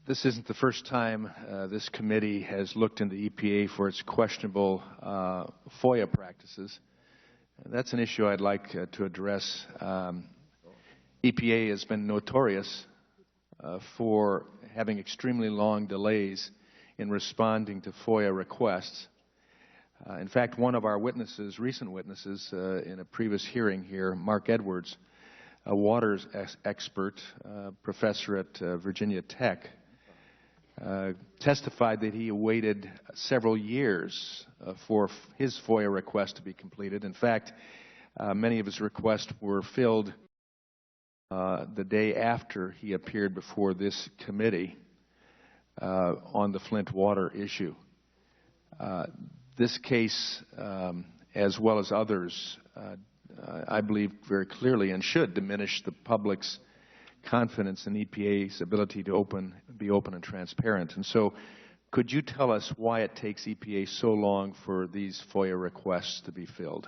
This isn't the first time this committee has looked into EPA for its questionable FOIA practices. That's an issue I'd like to address. EPA has been notorious for having extremely long delays in responding to FOIA requests. In fact, one of our witnesses, recent witnesses, in a previous hearing here, Mark Edwards, a waters expert, professor at Virginia Tech, testified that he awaited several years for his FOIA request to be completed. In fact, many of his requests were filled the day after he appeared before this committee on the Flint water issue. This case, as well as others, I believe very clearly and should diminish the public's confidence in EPA's ability to be open and transparent. And so could you tell us why it takes EPA so long for these FOIA requests to be filled?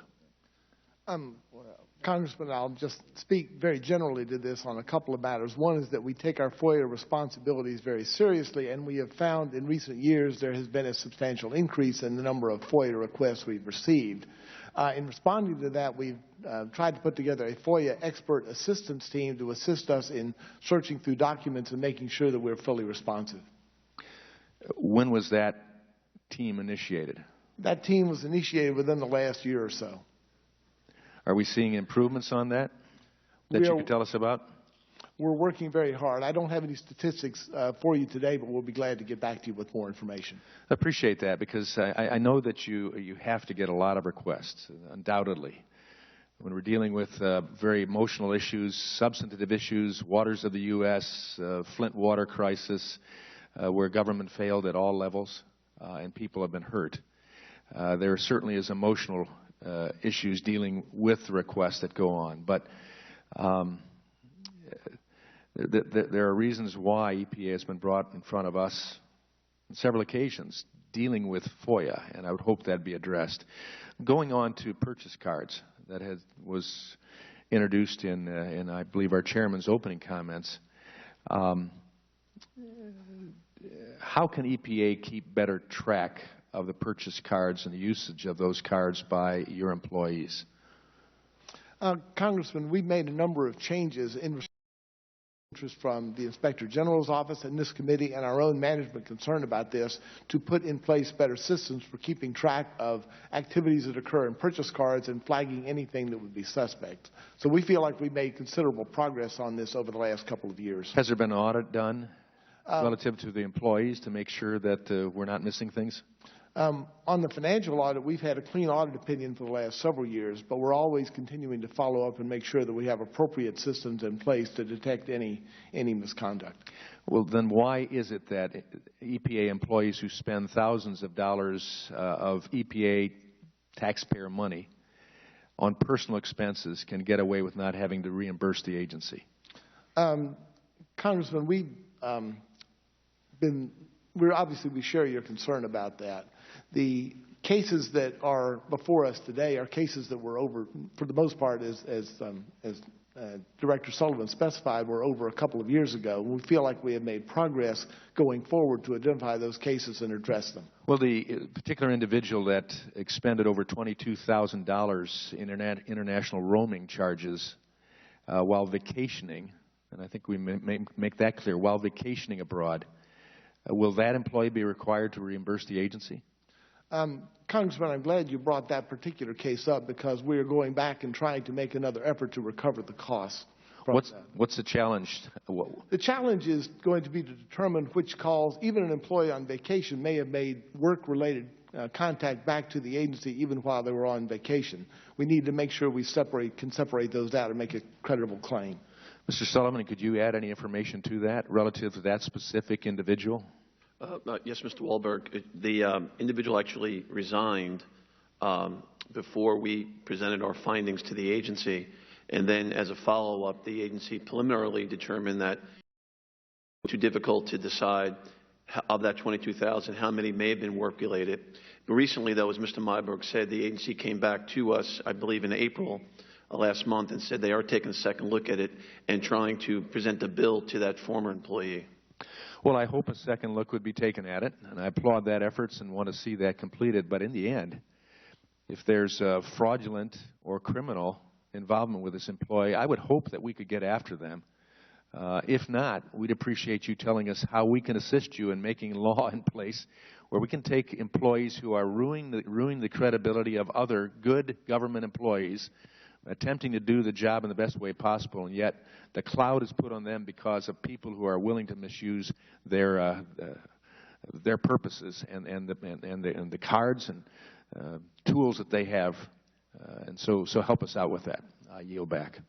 Congressman, I'll just speak very generally to this on a couple of matters. One is that we take our FOIA responsibilities very seriously, and we have found in recent years there has been a substantial increase in the number of FOIA requests we've received. In responding to that, we've tried to put together a FOIA expert assistance team to assist us in searching through documents and making sure that we're fully responsive. When was that team initiated? That team was initiated within the last year or so. Are we seeing improvements on that you could tell us about? We're working very hard. I don't have any statistics for you today, but we'll be glad to get back to you with more information. I appreciate that, because I know that you have to get a lot of requests, undoubtedly. When we're dealing with very emotional issues, substantive issues, waters of the U.S., Flint water crisis, where government failed at all levels and people have been hurt. There certainly is emotional issues dealing with the requests that go on. But there are reasons why EPA has been brought in front of us on several occasions dealing with FOIA, and I would hope that be addressed. Going on to purchase cards that was introduced in I believe, our chairman's opening comments. How can EPA keep better track of the purchase cards and the usage of those cards by your employees? Congressman, we've made a number of changes in interest from the Inspector General's office and this committee and our own management concerned about this to put in place better systems for keeping track of activities that occur in purchase cards and flagging anything that would be suspect. So we feel like we've made considerable progress on this over the last couple of years. Has there been an audit done relative to the employees to make sure that we're not missing things? On the financial audit, we've had a clean audit opinion for the last several years, but we're always continuing to follow up and make sure that we have appropriate systems in place to detect any misconduct. Well, then why is it that EPA employees who spend thousands of dollars of EPA taxpayer money on personal expenses can get away with not having to reimburse the agency? Congressman, we share your concern about that. The cases that are before us today are cases that were over, for the most part, as Director Sullivan specified, were over a couple of years ago. We feel like we have made progress going forward to identify those cases and address them. Well, the particular individual that expended over $22,000 in international roaming charges while vacationing, and I think we may make that clear, while vacationing abroad, will that employee be required to reimburse the agency? Congressman, I'm glad you brought that particular case up because we are going back and trying to make another effort to recover the costs. What's the challenge? The challenge is going to be to determine which calls, even an employee on vacation may have made work-related contact back to the agency even while they were on vacation. We need to make sure we can separate those out and make a credible claim. Mr. Sullivan, could you add any information to that relative to that specific individual? Yes, Mr. Walberg. The individual actually resigned before we presented our findings to the agency, and then as a follow-up, the agency preliminarily determined that it was too difficult to decide of that 22,000 how many may have been work-related. But recently, though, as Mr. Myberg said, the agency came back to us, I believe in April last month, and said they are taking a second look at it and trying to present a bill to that former employee. Well, I hope a second look would be taken at it, and I applaud that efforts and want to see that completed. But in the end, if there's fraudulent or criminal involvement with this employee, I would hope that we could get after them. If not, we'd appreciate you telling us how we can assist you in making law in place where we can take employees who are ruining the credibility of other good government employees, attempting to do the job in the best way possible, and yet the cloud is put on them because of people who are willing to misuse their purposes and the cards and tools that they have. And so help us out with that. I yield back.